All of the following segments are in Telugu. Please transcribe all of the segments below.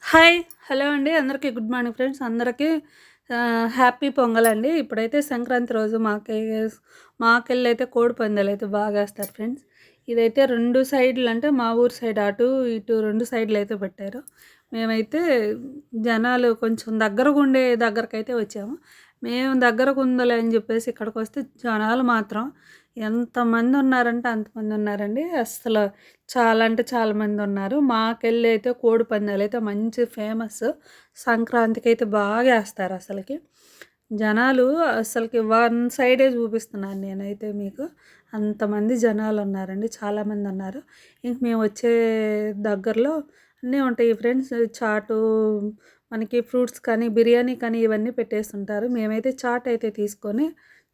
హాయ్! హలో అండి. అందరికీ గుడ్ మార్నింగ్ ఫ్రెండ్స్. అందరికీ హ్యాపీ పొంగల్ అండి. ఇప్పుడైతే సంక్రాంతి రోజు మాకెళ్ళైతే కోడి పందాలైతే బాగేస్తారు ఫ్రెండ్స్. ఇదైతే 2 సైడ్‌లు అంటే మా ఊరు సైడ్ అటు, ఇటు 2 సైడ్‌లైతే పెట్టారు. మేమైతే జనాలు కొంచెం దగ్గరగుండే దగ్గరకైతే వచ్చాము. మేము దగ్గరగుందిలే అని చెప్పేసి ఇక్కడికొస్తే జనాలు మాత్రం ఎంతమందున్నారంటే అంతమందున్నారండి. అస్సలు చాలా అంటే చాలా మందున్నారు. మాకెళ్ళి అయితే కోడి పందాలైతే మంచి ఫేమస్. సంక్రాంతికైతే బాగా ఏస్తారు అసలకి. జనాలు అసలకి వన్ సైడే చూపిస్తున్నాను నేనైతే మీకు. అంతమంది జనాలున్నారండి. చాలామందున్నారు. ఇంక మేము వచ్చే దగ్గరలో అన్నీ ఉంటాయి ఫ్రెండ్స్. చాటు, మనకి ఫ్రూట్స్ కానీ, బిర్యానీ కానీ ఇవన్నీ పెట్టేస్తుంటారు. మేమైతే చాట్ అయితే తీసుకొని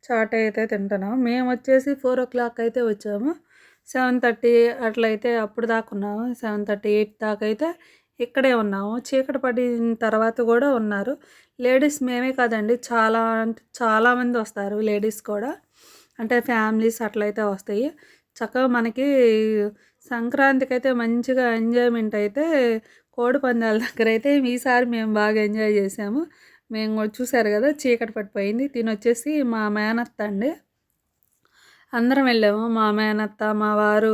చాట్ అయితే తింటున్నాము. మేమొచ్చేసి 4:00 అయితే వచ్చాము. 7:30 అట్లయితే అప్పుడు దాకా ఉన్నాము. 7:30, 8 దాకా అయితే ఇక్కడే ఉన్నాము. చీకటి పడిన తర్వాత గూడా ఉన్నారు. లేడీస్ మేమే కాదండి, చాలా అంటే చాలామంది వస్తారు లేడీస్ కూడా. అంటే ఫ్యామిలీస్ అట్లయితే వస్తాయి. చక్కగా మనకి సంక్రాంతికైతే మంచిగా ఎంజాయ్‌మెంట్ అయితే కోడి పందాల దగ్గరైతే ఈసారి మేము బాగా ఎంజాయ్ చేసాము. మేము కూడా చూసారు గదా! చీకటి పడిపోయింది. తినొచ్చేసి మా మేనత్త అండి. అందరం వెళ్ళాము. మా మేనత్త, మా వారు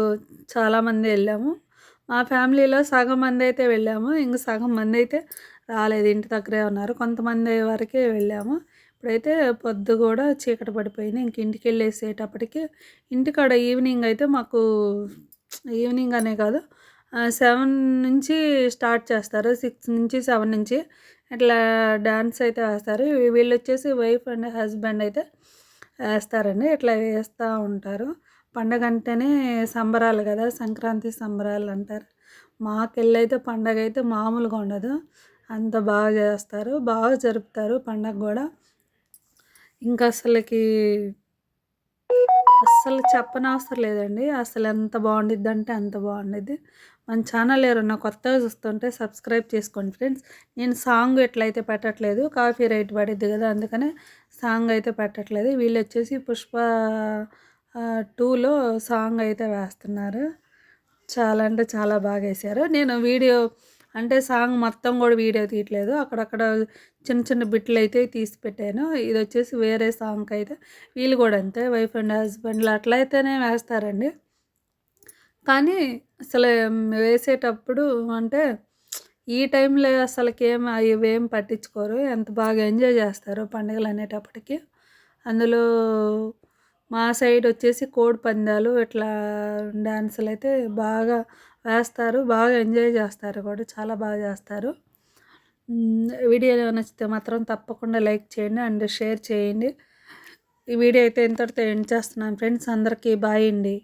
చాలామంది వెళ్ళాము. మా ఫ్యామిలీలో సగం మందైతే వెళ్ళాము. ఇంక సగం మందైతే రాలేదు. ఇంటి దగ్గరే ఉన్నారు. కొంతమంది వరకే వెళ్ళాము. ఇప్పుడైతే పొద్దు గూడా చీకటి పడిపోయింది. ఇంక ఇంటికెళ్ళేసేటప్పటికి ఇంటికాడ ఈవినింగ్ అయితే మాకు ఈవినింగ్ అనే కాదు, 7 నుంచి స్టార్ట్ చేస్తారు. 6 నుంచి 7 నుంచి ఇట్లా డాన్స్ అయితే వేస్తారు. వీళ్ళొచ్చేసి వైఫ్ అండ్ హస్బెండ్ అయితే ఏస్తారండి. ఇట్లా వేస్తా ఉంటారు. పండగంటేనే సంబరాలు గదా! సంక్రాంతి సంబరాలంటారు. మాకెళ్ళైతే పండగైతే మామూలుగా ఉండదు. అంత బాగా జేస్తారు. బాగా జరుపుతారు పండగ గూడా. ఇంకసలకి అస్సలు చెప్పనవసరం లేదండి. అసలెంత బావుండిద్దంటే అంత బావుండిద్ది. మన ఛానల్ ఎవరన్నా కొత్తగా చూస్తుంటే సబ్స్క్రైబ్ చేసుకోండి ఫ్రెండ్స్. నేను సాంగ్ ఎట్లయితే పెట్టట్లేదు. కాపీ రైట్ పడిద్ది గదా! అందుకనే సాంగ్ అయితే పెట్టట్లేదు. వీళ్ళొచ్చేసి 'పుష్ప 2లో సాంగ్ అయితే వేస్తున్నారు. చాలా అంటే చాలా బాగేశారు. నేను వీడియో అంటే సాంగ్ మొత్తం గూడా వీడియో తీయట్లేదు. అక్కడక్కడ చిన్న చిన్న బిట్లయితే తీసి పెట్టాను. ఇదొచ్చేసి వేరే సాంగ్‌కయితే వీళ్ళు గూడా అంతే వైఫ్ అండ్ హస్బెండ్‌లు అట్లయితేనే వేస్తారండి. కానీ అసలు వేసేటప్పుడు అంటే ఈ టైంలో అసలకేం ఇవేం పట్టించుకోరు. ఎంత బాగా ఎంజాయ్ జేస్తారో పండుగలనేటప్పటికి. అందులో మా సైడొచ్చేసి కోడి పందాలు ఇట్లా డాన్సులయితే బాగా వేస్తారు. బాగా ఎంజాయ్ జేస్తారు కూడా. చాలా బాగా జేస్తారు. వీడియో నచ్చితే మాత్రం తప్పకుండా లైక్ చేయండి అండ్ షేర్ చేయండి. ఈ వీడియో అయితే ఇంతటితో ఎండ్ చేస్తున్నాను ఫ్రెండ్స్. అందరికీ బాయ్ అండి.